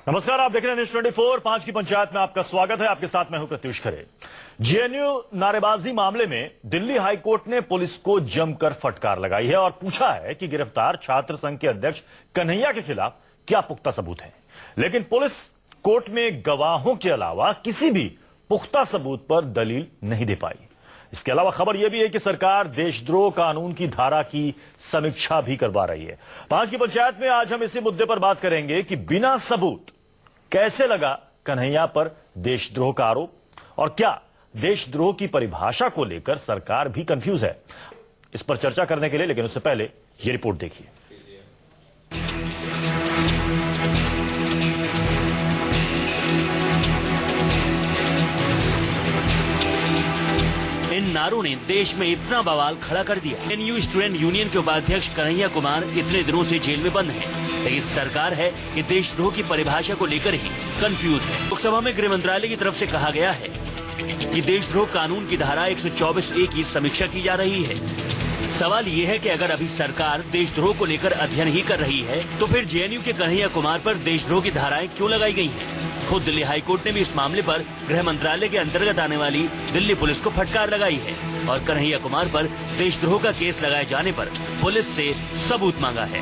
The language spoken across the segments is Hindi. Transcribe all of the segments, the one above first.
नमस्कार, आप देख रहे हैं न्यूज 24। 5 की पंचायत में आपका स्वागत है। आपके साथ मैं हूं प्रत्युष खरे। जेएनयू नारेबाजी मामले में दिल्ली हाईकोर्ट ने पुलिस को जमकर फटकार लगाई है और पूछा है कि गिरफ्तार छात्र संघ के अध्यक्ष कन्हैया के खिलाफ क्या पुख्ता सबूत है। लेकिन पुलिस कोर्ट में गवाहों के अलावा किसी भी पुख्ता सबूत पर दलील नहीं दे पाई। इसके अलावा खबर यह भी है कि सरकार देशद्रोह कानून की धारा की समीक्षा भी करवा रही है। 5 की पंचायत में आज हम इसी मुद्दे पर बात करेंगे कि बिना सबूत कैसे लगा कन्हैया पर देशद्रोह का आरोप, और क्या देशद्रोह की परिभाषा को लेकर सरकार भी कंफ्यूज है। इस पर चर्चा करने के लिए, लेकिन उससे पहले यह रिपोर्ट देखिए। इन नारों ने देश में इतना बवाल खड़ा कर दिया। जेएनयू स्टूडेंट यूनियन के उपाध्यक्ष कन्हैया कुमार इतने दिनों से जेल में बंद हैं, लेकिन सरकार है कि देशद्रोह की परिभाषा को लेकर ही कंफ्यूज है। लोकसभा में गृह मंत्रालय की तरफ से कहा गया है कि देशद्रोह कानून की धारा 124A की समीक्षा की जा रही है। सवाल ये है कि अगर अभी सरकार देशद्रोह को लेकर अध्ययन ही कर रही है, तो फिर जेएनयू के कन्हैया कुमार पर देशद्रोह की धाराएं क्यों लगाई गई हैं? खुद दिल्ली हाईकोर्ट ने भी इस मामले पर गृह मंत्रालय के अंतर्गत आने वाली दिल्ली पुलिस को फटकार लगाई है और कन्हैया कुमार पर देशद्रोह का केस लगाए जाने पर पुलिस से सबूत मांगा है।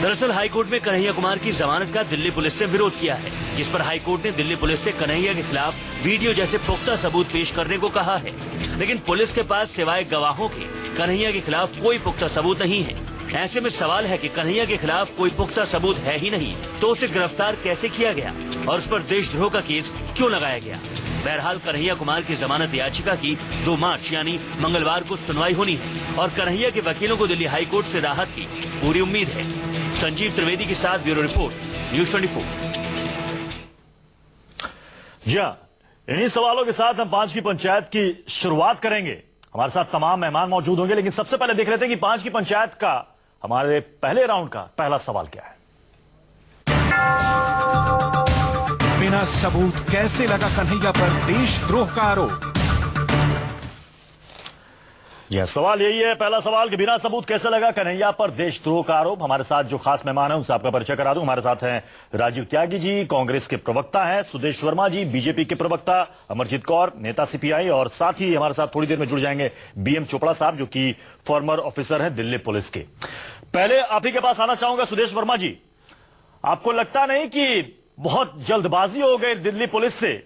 दरअसल हाईकोर्ट में कन्हैया कुमार की जमानत का दिल्ली पुलिस ने विरोध किया है, जिस पर हाईकोर्ट ने दिल्ली पुलिस से कन्हैया के खिलाफ वीडियो जैसे पुख्ता सबूत पेश करने को कहा है। लेकिन पुलिस के पास सिवाय गवाहों के कन्हैया के खिलाफ कोई पुख्ता सबूत नहीं है। ऐसे में सवाल है कि कन्हैया के खिलाफ कोई पुख्ता सबूत है ही नहीं, तो उसे गिरफ्तार कैसे किया गया और उस पर देशद्रोह का केस क्यों लगाया गया। बहरहाल कन्हैया कुमार की जमानत याचिका की 2 मार्च यानी मंगलवार को सुनवाई होनी है और कन्हैया के वकीलों को दिल्ली हाईकोर्ट से राहत की पूरी उम्मीद है। संजीव त्रिवेदी के साथ ब्यूरो रिपोर्ट, न्यूज 24। जी हां, इन्हीं सवालों के साथ हम 5 की पंचायत की शुरुआत करेंगे। हमारे साथ तमाम मेहमान मौजूद होंगे, लेकिन सबसे पहले देख लेते हैं कि 5 की पंचायत का हमारे पहले राउंड का पहला सवाल क्या है। बिना सबूत कैसे लगा कन्हैया पर देशद्रोह का आरोप? यह सवाल यही है, पहला सवाल कि बिना सबूत कैसे लगा कन्हैया पर देशद्रोह का आरोप। हमारे साथ जो खास मेहमान हैं उनसे आपका परिचय करा दूं। हमारे साथ हैं राजीव त्यागी जी, कांग्रेस के प्रवक्ता हैं, सुदेश वर्मा जी, बीजेपी के प्रवक्ता, अमरजीत कौर, नेता सीपीआई, और साथ ही हमारे साथ थोड़ी देर में जुड़ जाएंगे बीएम चोपड़ा साहब, जो कि फॉर्मर ऑफिसर हैं दिल्ली पुलिस के। पहले आप ही के पास आना चाहूंगा सुदेश वर्मा जी, आपको लगता नहीं कि बहुत जल्दबाजी हो गई दिल्ली पुलिस से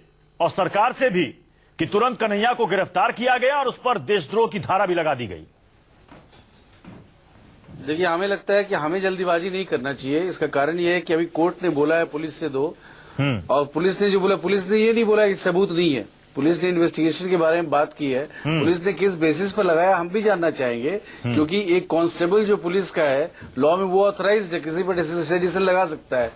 और सरकार से भी कि तुरंत कन्हैया को गिरफ्तार किया गया और उस पर देशद्रोह की धारा भी लगा दी गई? देखिए, हमें लगता है कि हमें जल्दीबाजी नहीं करना चाहिए। इसका कारण यह है कि अभी कोर्ट ने बोला है पुलिस से दो, और पुलिस ने जो बोला, पुलिस ने ये नहीं बोला कि सबूत नहीं है। पुलिस ने इन्वेस्टिगेशन के बारे में बात की है। पुलिस ने किस बेसिस पर लगाया हम भी जानना चाहेंगे, क्योंकि एक कांस्टेबल जो पुलिस का है लॉ में वो ऑथराइज्ड है, किसी पर डिसीजन लगा सकता है।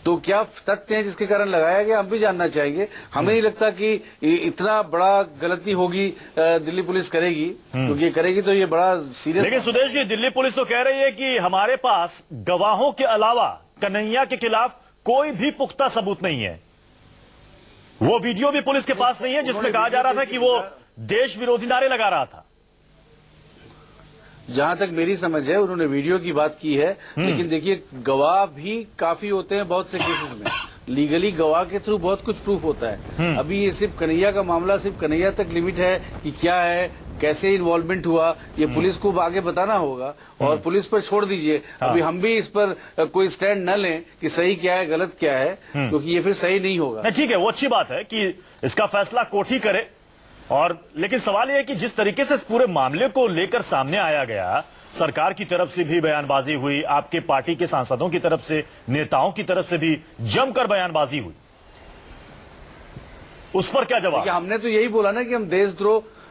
तो क्या तथ्य है जिसके कारण लगाया गया हम भी जानना चाहेंगे। हमें नहीं लगता कि इतना बड़ा गलती होगी दिल्ली पुलिस करेगी, क्योंकि करेगी तो ये बड़ा सीरियस। लेकिन सुदेश जी, दिल्ली पुलिस तो कह रही है कि हमारे पास गवाहों के अलावा कन्हैया के खिलाफ कोई भी पुख्ता सबूत नहीं है। वो वीडियो भी पुलिस के पास नहीं है जिसमें कहा जा रहा था कि वो देश विरोधी नारे लगा रहा था। जहां तक मेरी समझ है उन्होंने वीडियो की बात की है, लेकिन देखिए गवाह भी काफी होते हैं बहुत से केसेस में। लीगली गवाह के थ्रू बहुत कुछ प्रूफ होता है। अभी ये सिर्फ कन्हैया का मामला सिर्फ कन्हैया तक लिमिट है कि क्या है, कैसे इन्वॉल्वमेंट हुआ, ये पुलिस को आगे बताना होगा और पुलिस पर छोड़ दीजिए। अभी हम भी इस पर कोई स्टैंड न लें कि सही क्या है गलत क्या है, क्योंकि ये फिर सही नहीं होगा। ठीक है, वो अच्छी बात है कि इसका फैसला कोर्ट ही करे। और लेकिन सवाल यह है कि जिस तरीके से इस पूरे मामले को लेकर सामने आया गया, सरकार की तरफ से भी बयानबाजी हुई, आपके पार्टी के सांसदों की तरफ से, नेताओं की तरफ से भी जमकर बयानबाजी हुई, उस पर क्या जवाब? हमने तो यही बोला ना कि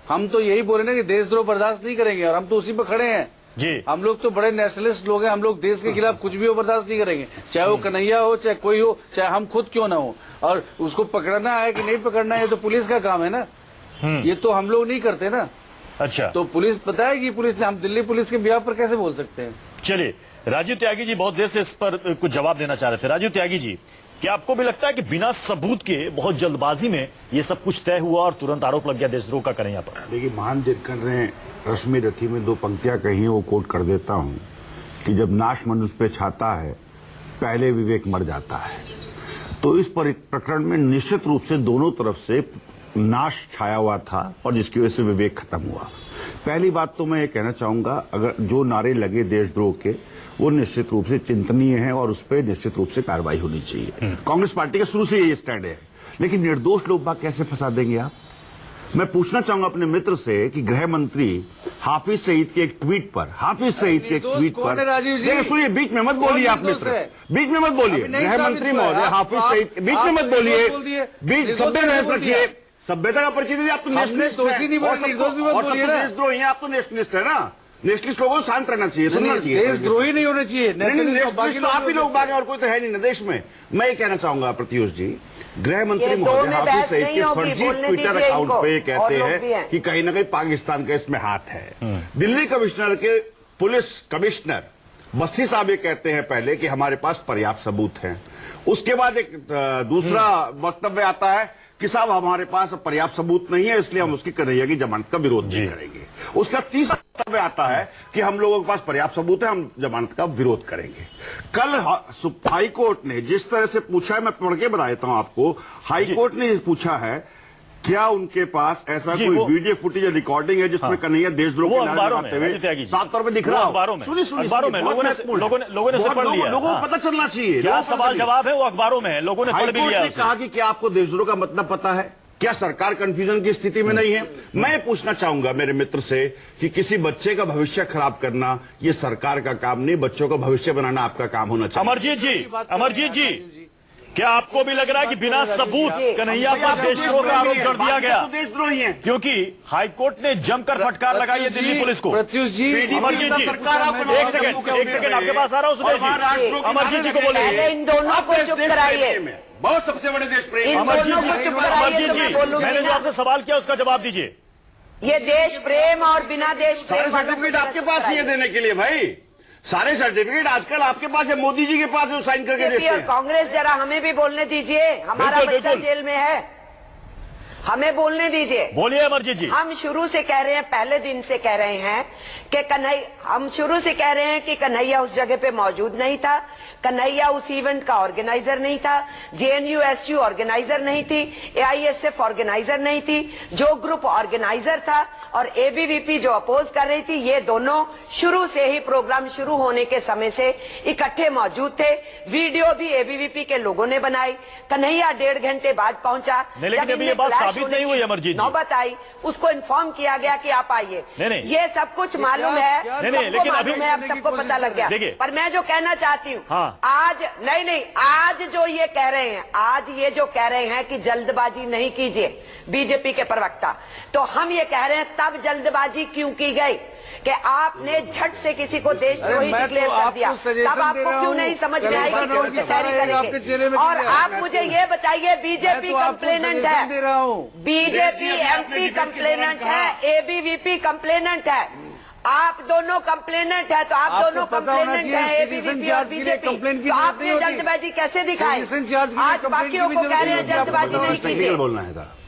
हम तो यही बोले ना कि देशद्रोह बर्दाश्त नहीं करेंगे, और हम तो उसी पर खड़े हैं जी। हम लोग तो बड़े नेशनलिस्ट लोग हैं। हम लोग देश के खिलाफ कुछ भी हो बर्दाश्त नहीं करेंगे, चाहे वो कन्हैया हो, चाहे कोई हो, चाहे हम खुद क्यों ना हो। और उसको पकड़ना है कि नहीं पकड़ना है, ये तो पुलिस का काम है ना, ये तो हम लोग नहीं करते ना। अच्छा, तो पुलिस पता है कि पुलिस ने, हम दिल्ली पुलिस के बिहाफ पर कैसे बोल सकते हैं? चलिए, राजीव त्यागी जी बहुत देर से इस पर कुछ जवाब देना चाह रहे थे। राजीव त्यागी जी, क्या आपको भी लगता है कि बिना सबूत के बहुत जल्दबाजी में ये सब कुछ तय हुआ और तुरंत आरोप लग गया देशद्रोह का कन्हैया पर? देखिए, महान दिनकर ने रश्मि रथी में 2 पंक्तियां कही, वो कोट कर देता हूं कि जब नाश मनुष्य पे छाता है, पहले विवेक मर जाता है। तो इस प्रकरण में निश्चित रूप से दोनों तरफ से नाश छाया हुआ था और जिसकी वजह से विवेक खत्म हुआ। पहली बात तो मैं ये कहना चाहूंगा, अगर जो नारे लगे देशद्रोह के वो निश्चित रूप से चिंतनीय है और उस पर निश्चित रूप से कार्रवाई होनी चाहिए। कांग्रेस पार्टी का शुरू से यही स्टैंड है, लेकिन निर्दोष लोग बाग कैसे फंसा देंगे आप? मैं पूछना चाहूंगा अपने मित्र से कि गृह मंत्री हाफिज सईद के एक ट्वीट पर राजीव जी, देखिए सुनिए, बीच में मत बोलिए आप मित्र, बीच में मत बोलिए। गृह मंत्री महोदय हाफिज सईद, बीच में मत बोलिए, बीच सभ्य बहस रखिए, सभ्यता का परिचय दीजिए। आप तो नेशनलिस्ट देशद्रोही हैं, आप तो नेशनलिस्ट है ना। नेशनलिस्ट लोगों को शांत रहना चाहिए, सुनना चाहिए। देशद्रोही नहीं होने चाहिए, नेशनलिस्ट तो आप ही लोग बाकी और कोई तो है नहीं ना देश में। मैं ये कहना चाहूंगा प्रत्युष जी, गृह मंत्री महोदय हाफिज सईद के फर्जी ट्विटर अकाउंट पे कहते हैं कि कहीं ना कहीं पाकिस्तान का इसमें हाथ है। दिल्ली कमिश्नर के पुलिस कमिश्नर बस्सी साहब ये कहते हैं पहले कि हमारे पास पर्याप्त सबूत हैं। उसके बाद एक दूसरा वक्तव्य आता है कि साहब हमारे पास पर्याप्त सबूत नहीं है, इसलिए हम उसकी कन्हैया की जमानत का विरोध नहीं करेंगे। उसका तीसरा वक्तव्य आता है कि हम लोगों के पास पर्याप्त सबूत है, हम जमानत का विरोध करेंगे। कल हाई कोर्ट ने जिस तरह से पूछा है, मैं पढ़ के बता देता हूं आपको। हाई कोर्ट ने पूछा है क्या उनके पास ऐसा कोई वीडियो फुटेज रिकॉर्डिंग है जिसमें कन्हैया देशद्रोह के नारे लगाते हुए साफ तौर पर दिख रहा हो? सुनिए लोगों ने पढ़ लिया, लोगों को पता चलना चाहिए। क्या सवाल जवाब है वो अखबारों में है, लोगों ने पढ़ भी लिया। कहा कि क्या आपको देशद्रोह का मतलब पता है? क्या सरकार कंफ्यूजन की स्थिति में नहीं है? मैं पूछना चाहूंगा मेरे मित्र से कि किसी बच्चे का भविष्य खराब करना ये सरकार का काम नहीं, बच्चों का भविष्य बनाना आपका काम होना चाहिए। अमरजीत जी, क्या आपको भी लग रहा है कि बिना सबूत कन्हैया पर देशद्रोह का आरोप जड़ दिया गया? देशद्रोही है क्योंकि हाईकोर्ट ने जमकर फटकार लगाई है दिल्ली पुलिस को। प्रत्युष जी, अमरजीत जी, एक सेकंड आपके पास आ रहा हूं सुदेश जी, अमरजीत जी को बोलिए। इन दोनों को चुप कराइए। बहुत सबसे बड़े देश प्रेम। अमरजीत जी, मैंने जो आपसे सवाल किया उसका जवाब दीजिए। ये देश प्रेम और बिना देश सारे प्रेम सर्टिफिकेट आपके पास ही है देने के लिए भाई, सारे सर्टिफिकेट आजकल आपके पास है, मोदी जी के पास जो साइन करके देते और हैं। कांग्रेस जरा हमें भी बोलने दीजिए, हमारा बच्चा जेल में है, हमें बोलने दीजिए। बोलिए अमरजीत जी। हम शुरू से कह रहे हैं, पहले दिन से कह रहे हैं कि हम शुरू से कह रहे हैं कि कन्हैया उस जगह पे मौजूद नहीं था, कन्हैया उस इवेंट का ऑर्गेनाइजर नहीं था, जेएनयू-एसयू ऑर्गेनाइजर नहीं थी, एआईएसएफ ऑर्गेनाइजर नहीं थी। जो ग्रुप ऑर्गेनाइजर था और एबीवीपी जो अपोज कर रही थी, ये दोनों शुरू से ही प्रोग्राम शुरू होने के समय से इकट्ठे मौजूद थे। वीडियो भी एबीवीपी के लोगों ने बनाई। कन्हैया 1.5 घंटे बाद पहुंचा। लेकिन अभी ये बात साबित नहीं हुई अमरजीत जी। नौबत आई, उसको इन्फॉर्म किया गया कि आप आइए। ये सब कुछ मालूम है, लेकिन अभी अब सबको पता लग गया। पर मैं जो कहना चाहती हूँ, आज नहीं, आज जो ये कह रहे हैं, आज ये जो कह रहे हैं कि जल्दबाजी नहीं कीजिए, बीजेपी के प्रवक्ता, तो हम ये कह रहे हैं तब जल्दबाजी क्यों की गई कि आपने झट से किसी को देशद्रोही डिक्लेयर कर दिया? तब आपको क्यों नहीं समझ में आई कि कौन सी तैयारी करेंगे? और आप मुझे ये बताइए, बीजेपी कंप्लेनेंट है, बीजेपी एमपी कंप्लेनेंट है, एबीवीपी कंप्लेनेंट है, आप दोनों कंप्लेनेंट है, तो आप दोनों कंप्लेनेंट है, एबीवीपी और बीजेपी, तो आपने जल्दबाजी कैसे दिखाई? आज बाकियों को कह रहे हैं जल्दबाजी नहीं कीजिए। बोलना है।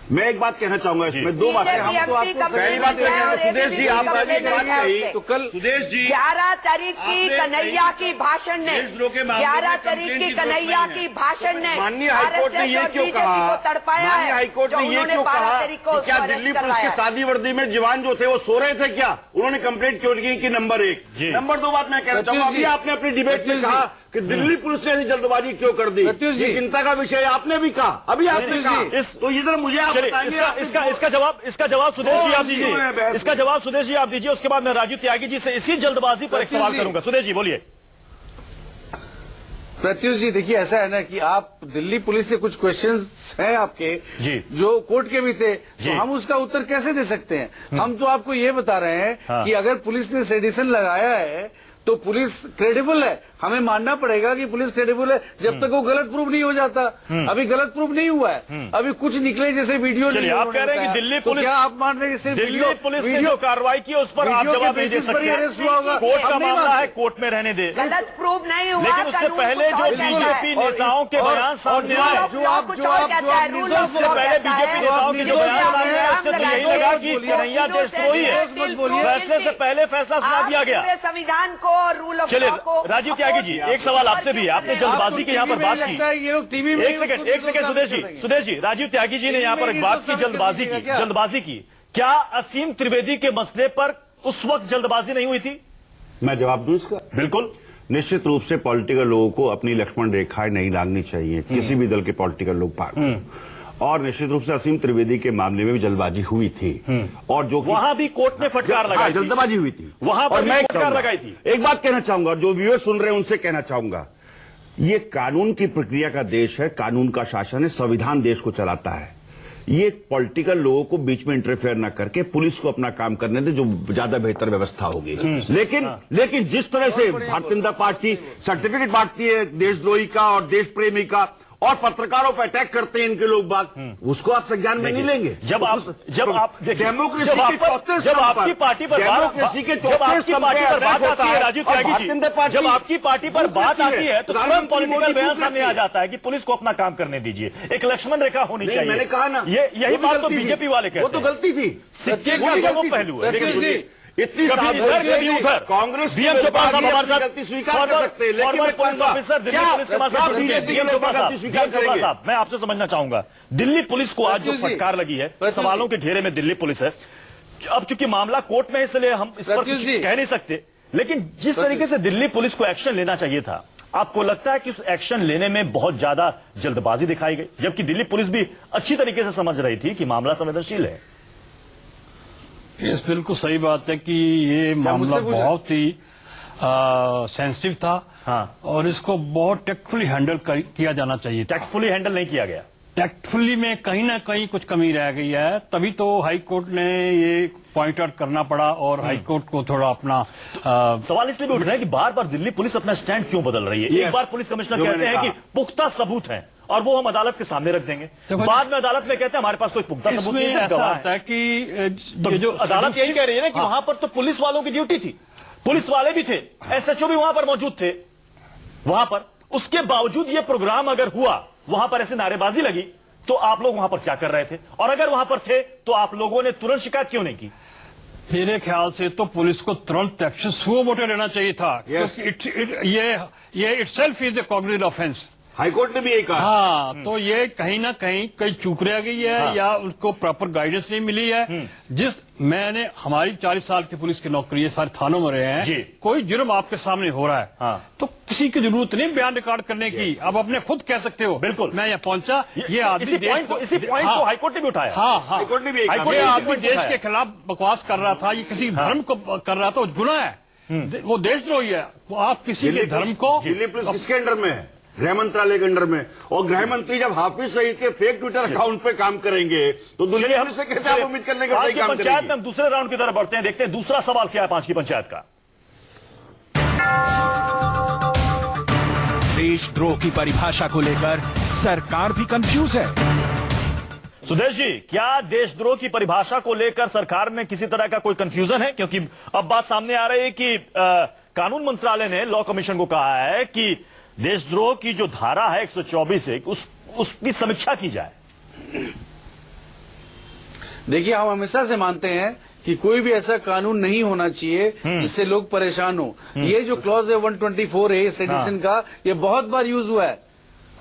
मैं एक बात कहना चाहूंगा इसमें, दो बातें। हम तो आपको पहली बात सुदेश जी, आप तो कल सुदेश जी 11 तारीख की कन्हैया की भाषण ने, 11 तारीख की कन्हैया की भाषण ने माननीय हाईकोर्ट ने ये क्यों कहा, माननीय हाईकोर्ट ने ये क्यों कहा कि क्या दिल्ली पुलिस की शादी वर्दी में जवान जो थे वो सो रहे थे क्या? उन्होंने कंप्लेंट क्यों की कि नंबर 1। नंबर 2 बात मैं कहना चाहूंगा, अभी आपने अपनी डिबेट में कहा कि दिल्ली पुलिस ने ऐसी जल्दबाजी क्यों कर दी, ये चिंता का विषय आपने भी कहा, अभी आपने कहा। तो इधर मुझे आप बताएंगे इसका जवाब सुदेश जी आप दीजिए, इसका जवाब सुदेश जी आप दीजिए। उसके बाद मैं राजू त्यागी जी से इसी जल्दबाजी पर एक सवाल करूंगा। सुदेश जी बोलिए। प्रत्युष जी, देखिए ऐसा है ना कि आप दिल्ली पुलिस से कुछ क्वेश्चंस हैं आपके जी, जो कोर्ट के भी थे, तो हम उसका उत्तर कैसे दे सकते हैं? हम तो आपको ये बता रहे हैं कि अगर पुलिस ने सेडिशन लगाया है तो पुलिस क्रेडिबल है, हमें मानना पड़ेगा कि पुलिस क्रेडिबल है जब तक वो गलत प्रूफ नहीं हो जाता। अभी गलत प्रूफ नहीं हुआ है, अभी कुछ निकले जैसे वीडियो नहीं। आप कह रहे हैं कि दिल्ली पुलिस, क्या आप मान रहे हैं कि दिल्ली पुलिस ने जो कार्रवाई की उस पर आप जवाब नहीं दे सकते? अरेस्ट हुआ होगा, कोर्ट का मामला है, कोर्ट में रहने दे। गलत प्रूफ नहीं हुआ, लेकिन उससे पहले जो बीजेपी नेताओं के बयान सामने आए, उससे पहले बीजेपी नेताओं के जो बयान सामने आए, उससे तो यही लगा कि कन्हैया देशद्रोही है। फैसले से पहले फैसला सुना दिया गया। संविधान को और रूल ऑफ चलिए लॉ को राजीव त्यागी जी, एक सवाल आपसे भी है। आपने जल्दबाजी की यहाँ पर बात की। ये लोग टीवी में एक सेकंड सुदेश जी, राजीव त्यागी जी ने यहाँ पर एक बात की, जल्दबाजी की। क्या असीम त्रिवेदी के मसले पर उस वक्त जल्दबाजी नहीं हुई थी? मैं जवाब दूं इसका? बिल्कुल। निश्चित रूप से पॉलिटिकल लोगों को अपनी लक्ष्मण रेखाएं नहीं लांघनी चाहिए, किसी भी दल के पॉलिटिकल लोग भाग। और निश्चित रूप से असीम त्रिवेदी के मामले में भी जल्दबाजी हुई थी, और जो वहां भी कोर्ट ने फटकार लगाई, जल्दबाजी हुई थी वहां पर और मैं फटकार लगाई थी। एक बात कहना चाहूंगा, जो व्यूअर सुन रहे हैं उनसे कहना चाहूंगा, ये कानून की प्रक्रिया का देश है, कानून का शासन है, संविधान देश को चलाता है। ये पॉलिटिकल लोगों को बीच में इंटरफेयर ना करके पुलिस को अपना काम करने दे, जो ज्यादा बेहतर व्यवस्था होगी। लेकिन जिस तरह से भारतीय जनता पार्टी सर्टिफिकेट बांटती है देशद्रोही का और देश प्रेमी का, और पत्रकारों पर अटैक करते हैं इनके लोग बात, उसको आप संज्ञान में नहीं लेंगे। जब आप डेमोक्रेसी के जब आपकी पार्टी पर डेमोक्रेसी के जब आपकी पार्टी पर बात आती है राजीव त्यागी जी, जब आपकी पार्टी पर बात आती है तो तुरंत पॉलिटिकल बयान सामने आ जाता है कि पुलिस को अपना काम करने दीजिए, एक लक्ष्मण रेखा होनी चाहिए। मैंने कहा ना, यही बात तो बीजेपी वाले कहते हैं। वो तो गलती थी, सिक्के का दोनों पहलू है। इतनी कांग्रेस बीएम चोपड़ा साहब हमारे साथ गलती स्वीकार कर सकते हैं, लेकिन पुलिस ऑफिसर दिल्ली पुलिस के बीएम चोपड़ा साहब, मैं आपसे समझना चाहूंगा, दिल्ली पुलिस को आज जो फटकार लगी है, सवालों के घेरे में दिल्ली पुलिस है। अब चूंकि मामला कोर्ट में है, इसलिए हम इस पर कुछ कह नहीं सकते, लेकिन जिस तरीके से दिल्ली पुलिस को एक्शन लेना चाहिए था, आपको लगता है कि उस एक्शन लेने में बहुत ज्यादा जल्दबाजी दिखाई गई, जबकि दिल्ली पुलिस भी अच्छी तरीके से समझ रही थी कि मामला संवेदनशील है? इस बिल्कुल सही बात है कि ये मामला बहुत ही सेंसिटिव था। हाँ। और इसको बहुत टेक्टफुली हैंडल किया जाना चाहिए। टैक्टफुली हैंडल नहीं किया गया। टैक्टफुली में कहीं ना कहीं कुछ कमी रह गई है, तभी तो हाई कोर्ट ने ये पॉइंट आउट करना पड़ा और हाई कोर्ट को थोड़ा अपना सवाल इसलिए भी उठ रहा है कि बार बार दिल्ली पुलिस अपना स्टैंड क्यों बदल रही है? एक बार पुलिस कमिश्नर कहते हैं कि पुख्ता सबूत हैं और वो हम अदालत के सामने रख देंगे, बाद में अदालत में कहते हैं हमारे पास कोई पुख्ता सबूत नहीं है। ऐसा होता है कि तो जो अदालत यही कह रही है ना कि वहां पर तो पुलिस वालों की ड्यूटी थी, पुलिस वाले भी थे, एसएचओ भी वहां पर मौजूद थे वहां पर, उसके बावजूद ये प्रोग्राम अगर हुआ, वहां पर ऐसे नारेबाजी लगी, तो आप लोग वहां पर क्या कर रहे थे? और अगर वहां पर थे तो आप लोगों ने तुरंत शिकायत क्यों नहीं की? मेरे ख्याल से तो पुलिस को तुरंत एक्शन सुओ मोटो लेना चाहिए था, क्योंकि ये itself is a cognitive offence. High court ने भी यही कहा। हाँ, तो ये कहीं ना कहीं कहीं चूक रह गई है। हाँ। या उसको प्रॉपर गाइडेंस नहीं मिली है। मैंने हमारी 40 साल की पुलिस की नौकरी है, सारे थानों में रहे हैं, कोई जुर्म आपके सामने हो रहा है। हाँ। तो किसी की जरूरत नहीं बयान रिकॉर्ड करने की, अब अपने खुद कह सकते हो। बिल्कुल, मैं यहाँ पहुंचा, ये आदमी इसी पॉइंट को हाईकोर्ट ने भी उठाया। हाँ, हाईकोर्ट ने भी ये आदमी देश के खिलाफ बकवास कर रहा था, ये किसी धर्म को कर रहा था, वो गुनाह है, वो देशद्रोही है। आप किसी के धर्म को, दिल्ली पुलिस किसके अंडर में है? गृह मंत्रालय के अंडर में। और गृह मंत्री जब हाफिज सईद के फेक ट्विटर अकाउंट पे काम करेंगे तो दिल्ली पुलिस से कैसे आप उम्मीद करने का सही काम करेंगे? पंचायत में हम दूसरे राउंड की तरफ बढ़ते हैं, देखते हैं दूसरा सवाल क्या है 5 की पंचायत का। देशद्रोह की परिभाषा को लेकर सरकार भी कंफ्यूज है। सुदेश जी, क्या देशद्रोह की परिभाषा को लेकर सरकार में किसी तरह का कोई कंफ्यूजन है? क्योंकि अब बात सामने आ रही है कि कानून मंत्रालय ने लॉ कमीशन को कहा है कि देशद्रोह की जो धारा है 124 उसकी समीक्षा की जाए। देखिए, हम हमेशा से मानते हैं कि कोई भी ऐसा कानून नहीं होना चाहिए जिससे लोग परेशान हो। ये जो क्लॉज है 124 है सेडिशन का, ये बहुत बार यूज हुआ है,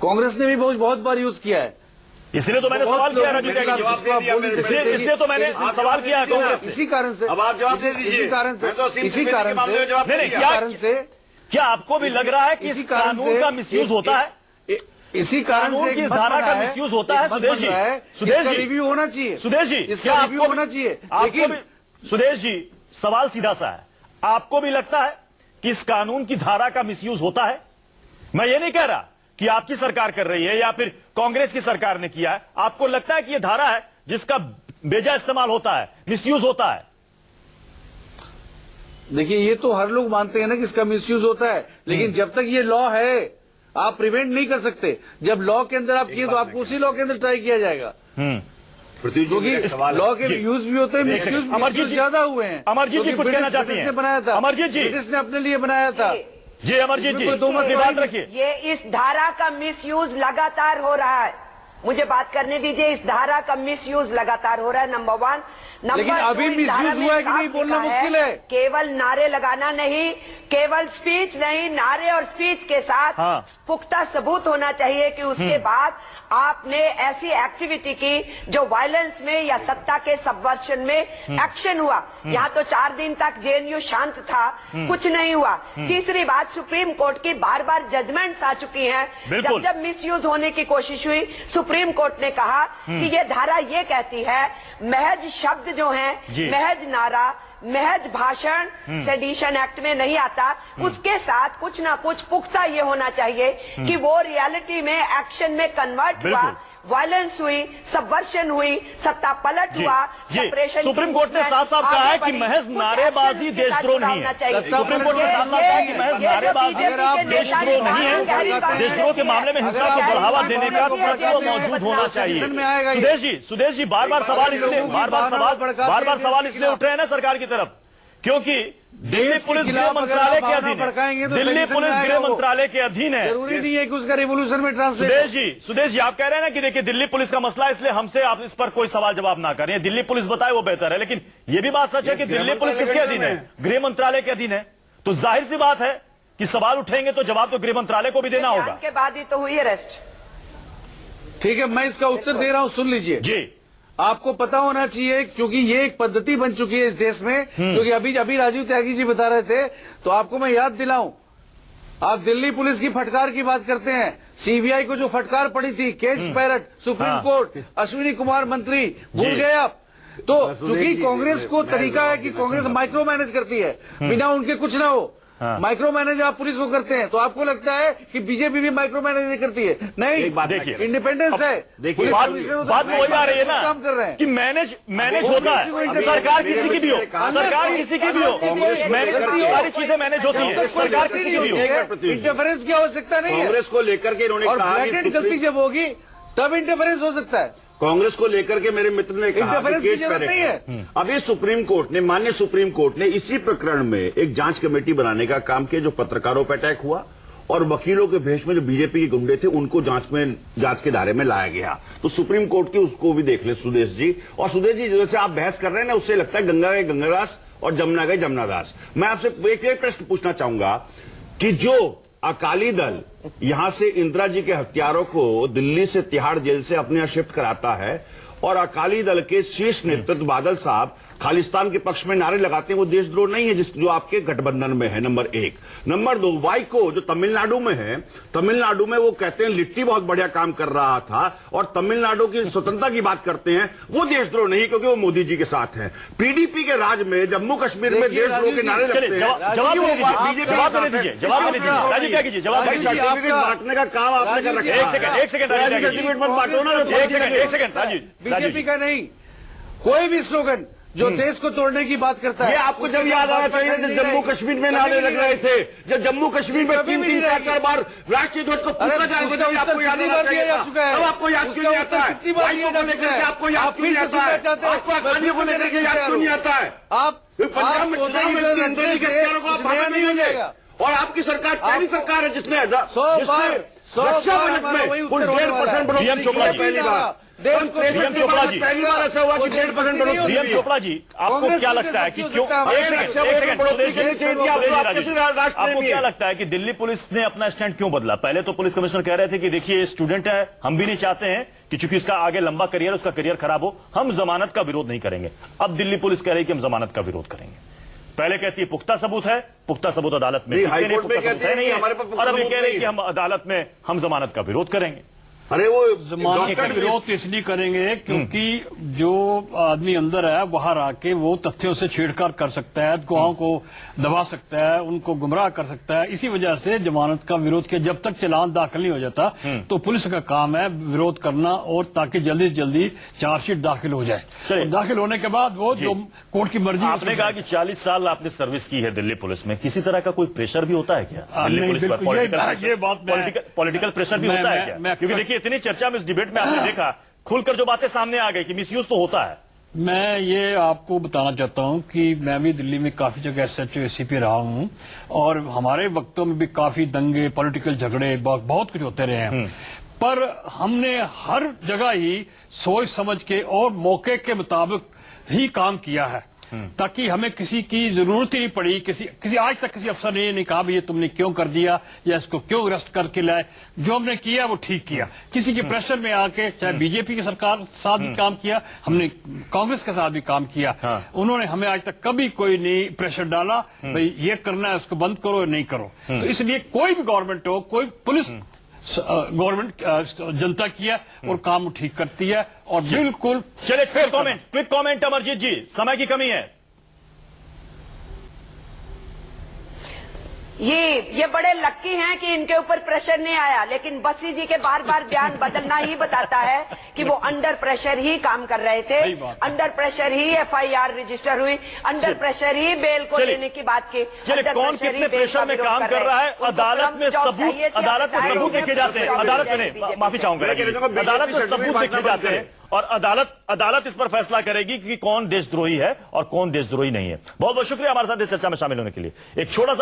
कांग्रेस ने भी बहुत बार यूज किया है। इसलिए तो मैंने सवाल किया राजू त्यागी, इसलिए तो मैंने सवाल किया कांग्रेस। इसी कारण से, अब आप जवाब दे दीजिए। इसी कारण से क्या आपको भी लग रहा है कि इस कानून का मिसयूज होता है? इसी कारण से इस धारा का मिसयूज होता है? सुदेश जी, रिव्यू होना चाहिए। सुदेश जी, इसका रिव्यू होना चाहिए। लेकिन सुदेश जी, सवाल सीधा सा है, आपको भी लगता है कि इस कानून की धारा का मिसयूज होता है? मैं ये नहीं कह रहा कि आपकी सरकार कर रही है या फिर कांग्रेस की सरकार ने किया है। आपको लगता है कि यह धारा है जिसका बेजा इस्तेमाल होता है, मिसयूज होता है? देखिए, ये तो हर लोग मानते हैं ना कि इसका मिसयूज होता है, लेकिन जब तक ये लॉ है आप प्रिवेंट नहीं कर सकते। जब लॉ के अंदर आप किए तो आपको उसी लॉ के अंदर ट्राई किया जाएगा, क्योंकि लॉ के यूज भी होते हैं, मिसयूज ज्यादा हुए हैं। अमरजीत जी कुछ कहना चाहते हैं? बनाया था अमरजीत जी, ब्रिटिश ने अपने लिए बनाया था। जी अमरजीत जी, दो बात रखिए। ये इस धारा का मिसयूज लगातार हो रहा है। मुझे बात करने दीजिए। इस धारा का मिसयूज लगातार हो रहा है, नंबर 1। लेकिन अभी मिसयूज हुआ है कि नहीं, बोलना मुश्किल है। केवल नारे लगाना नहीं, केवल स्पीच नहीं, नारे और स्पीच के साथ पुख्ता सबूत होना चाहिए कि उसके बाद आपने ऐसी एक्टिविटी की जो वायलेंस में या सत्ता के सबवर्शन में एक्शन हुआ। यहाँ तो 4 दिन तक जेएनयू शांत था, कुछ नहीं हुआ। तीसरी बात, सुप्रीम कोर्ट की बार बार जजमेंट्स आ चुकी हैं। जब मिसयूज होने की कोशिश हुई, सुप्रीम कोर्ट ने कहा कि ये धारा ये कहती है महज शब्द जो हैं, महज नारा, महज भाषण सेडिशन एक्ट में नहीं आता, उसके साथ कुछ ना कुछ पुख्ता ये होना चाहिए कि वो रियलिटी में एक्शन में कन्वर्ट हुआ, वायलेंस हुई, सबवर्शन हुई, सत्ता पलट हुआ, सेपरेशन। सुप्रीम कोर्ट ने साफ साफ कहा है कि महज नारेबाजी देशद्रोह नहीं है। सुप्रीम कोर्ट ने साफ साफ कहा कि महज नारेबाजी देशद्रोह नहीं है। देशद्रोह के मामले में हिंसा को बढ़ावा देने का तत्व मौजूद होना चाहिए। सुदेश जी बार बार सवाल इसलिए उठ रहे हैं ना सरकार की तरफ, क्योंकि दिल्ली पुलिस गृह मंत्रालय के अधीन है। दिल्ली पुलिस गृह मंत्रालय के अधीन है। जरूरी नहीं है कि उसका रिवोल्यूशन में ट्रांसलेट। सुदेश जी आप कह रहे हैं ना कि देखिए दिल्ली पुलिस का मसला, इसलिए हमसे आप इस पर कोई सवाल जवाब ना करें, दिल्ली पुलिस बताए वो बेहतर है। लेकिन ये भी बात सच है कि दिल्ली पुलिस किसके अधीन है? गृह मंत्रालय के अधीन है। तो जाहिर सी बात है कि सवाल उठेंगे तो जवाब तो गृह मंत्रालय को भी देना होगा। के बाद ही तो हुई अरेस्ट। ठीक है, मैं इसका उत्तर दे रहा हूं, सुन लीजिए जी। आपको पता होना चाहिए, क्योंकि ये एक पद्धति बन चुकी है इस देश में, क्योंकि अभी राजीव त्यागी जी बता रहे थे, तो आपको मैं याद दिलाऊं, आप दिल्ली पुलिस की फटकार की बात करते हैं, सीबीआई को जो फटकार पड़ी थी, case parrot, supreme court, Ashwini Kumar मंत्री, भूल गए आप? तो चूंकि कांग्रेस को तरीका है कि कांग्रेस माइक्रो मैनेज करती है, बिना उनके कुछ ना हो। माइक्रो मैनेज आप पुलिस को करते हैं, तो आपको लगता है कि बीजेपी भी माइक्रो मैनेज करती है? नहीं, इंडिपेंडेंस है। देखिए बात वो आ रही है ना, काम कर रहे हैं कि मैनेज होता है। सरकार किसी की भी हो, सरकार किसी की भी हो, सारी चीजें मैनेज होती है, सरकार किसी की भी हो। इंटरफेरेंस की आवश्यकता नहीं है। कांग्रेस को लेकर के इन्होंने कहा कि गलती जब होगी तब इंटरफेरेंस हो सकता है। कांग्रेस को लेकर के मेरे मित्र ने कहा कि केस जरूरत नहीं है। अभी सुप्रीम कोर्ट ने, माननीय सुप्रीम कोर्ट ने इसी प्रकरण में एक जांच कमेटी बनाने का काम किया, जो पत्रकारों पर अटैक हुआ और वकीलों के भेष में जो बीजेपी के गुंडे थे उनको जांच के दायरे में लाया गया। तो सुप्रीम कोर्ट की उसको भी देख ले सुदेश जी। और सुदेश जी जैसे आप बहस कर रहे हैं ना, उससे लगता है गंगा गए गंगादास और जमुना गए जमुनादास। मैं आपसे एक प्रश्न पूछना चाहूंगा कि जो अकाली दल यहां से इंदिरा जी के हत्यारों को दिल्ली से तिहाड़ जेल से अपने यहां शिफ्ट कराता है और अकाली दल के शीर्ष नेतृत्व बादल साहब खालिस्तान के पक्ष में नारे लगाते हैं, वो देशद्रोह नहीं है जो आपके गठबंधन में है? नंबर 1। नंबर 2, वाइको जो तमिलनाडु में है, तमिलनाडु में वो कहते हैं लिट्टी बहुत बढ़िया काम कर रहा था और तमिलनाडु की स्वतंत्रता की बात करते हैं, वो देशद्रोह नहीं क्योंकि वो मोदी जी के साथ है। पीडीपी के राज में जम्मू कश्मीर में देशद्रोह के नारे लगते हैं। जवाब सर्टिफिकेट बांटने का काम आपने कर रखा है। एक सेकंड सर्टिफिकेट मत बांटो ना। एक सेकंड राजीव, बीजेपी का नहीं, कोई भी स्लोगन जो देश को तोड़ने की बात करता है, ये आपको जब याद आना चाहिए जब जम्मू कश्मीर में नारे लग रहे थे, जब जम्मू कश्मीर में 3-3, 4-4 बार राष्ट्रीय ध्वज को फूंका जा रहा था, आपको याद आना चाहिए। अब आपको याद क्यों नहीं आता है? कितनी बार किया जा चुका है? आपको याद क्यों नहीं आता है? आपको अकालियों को लेकर के याद क्यों नहीं आता है? आप पंजाब में चुनाव में इंदिरा जी के हत्यारों को आप भागा नहीं हो जाएगा। और आपकी सरकार पहली सरकार है जिसने रक्षा बजट में कुल 1.5% बढ़ोतरी की है पहली बार। डीएम चोपड़ा जी, पहली बार ऐसा हुआ कि 1.5% बढ़ोतरी। डीएम चोपड़ा जी, आपको क्या लगता है कि क्यों, आपको क्या लगता है कि दिल्ली पुलिस ने अपना स्टैंड क्यों बदला? पहले तो पुलिस कमिश्नर कह रहे थे कि देखिए स्टूडेंट है, हम भी नहीं चाहते हैं कि चूंकि उसका आगे लंबा करियर, उसका करियर खराब हो, हम जमानत का विरोध नहीं करेंगे। अब दिल्ली पुलिस कह रही है कि हम जमानत का विरोध करेंगे। पहले कहती है पुख्ता सबूत है, पुख्ता सबूत अदालत में हाईकोर्ट में कहते हैं नहीं, हमारे पास और अभी कह रहे हैं कि हम अदालत में हम जमानत का विरोध करेंगे। अरे वो जमानत का विरोध तो इसलिए करेंगे क्योंकि जो आदमी अंदर है बाहर आके वो तथ्यों से छेड़छाड़ कर सकता है, गवाहों को दबा सकता है, उनको गुमराह कर सकता है। इसी वजह से जमानत का विरोध किया। जब तक चालान दाखिल नहीं हो जाता तो पुलिस का काम है विरोध करना, और ताकि जल्दी से जल्दी चार्जशीट दाखिल हो जाए। और दाखिल होने के बाद वो जो कोर्ट की मर्जी। आपने कहा कि 40 साल आपने सर्विस की है दिल्ली पुलिस में, किसी तरह का कोई प्रेशर भी होता है क्या दिल्ली पुलिस पर? पॉलिटिकल प्रेशर भी होता है क्या? क्योंकि देखिए इतनी चर्चा में, इस डिबेट में आपने देखा खुलकर जो बातें सामने आ गई कि मिसयूज तो होता है। मैं ये आपको बताना चाहता हूं कि मैं भी दिल्ली में काफी जगह SHO ACP रहा हूं और हमारे वक्तों में भी काफी दंगे, पॉलिटिकल झगड़े, बहुत कुछ होते रहे हैं। पर हमने हर जगह ही सोच समझ के और मौके के मुताबिक ही काम किया है, ताकि हमें किसी की जरूरत ही नहीं पड़ी। किसी आज तक किसी अफसर ने ये नहीं कहा भाई ये तुमने क्यों कर दिया या इसको क्यों अरेस्ट करके लाए। जो हमने किया वो ठीक किया। किसी के प्रेशर में आके, चाहे बीजेपी की सरकार साथ भी काम किया, हमने कांग्रेस के साथ भी काम किया। उन्होंने हमें आज तक कभी कोई नहीं प्रेशर डाला भाई ये करना है उसको बंद करो नहीं करो। तो इसलिए कोई भी गवर्नमेंट हो, कोई पुलिस गवर्नमेंट जनता की है और काम ठीक करती है। और बिल्कुल चलिए क्विक कमेंट अमरजीत जी, समय की कमी है। ये बड़े लक्की हैं कि इनके ऊपर प्रेशर नहीं आया, लेकिन बसी जी के बार बार बयान बदलना ही बताता है कि वो अंडर प्रेशर ही काम कर रहे थे, अंडर प्रेशर ही FIR रजिस्टर हुई, अंडर प्रेशर ही बेल को लेने की बात की। चलिए कौन कितने प्रेशर में काम कर रहा है? अदालत में सबूत देखे जाते हैं। अदालत में नहीं, माफी चाहूंगा, अदालत में सबूत देखे जाते हैं और अदालत इस पर फैसला करेगी कि कौन देशद्रोही है और कौन देशद्रोही नहीं है। बहुत बहुत शुक्रिया हमारे साथ इस चर्चा में शामिल होने के लिए। एक छोटा सा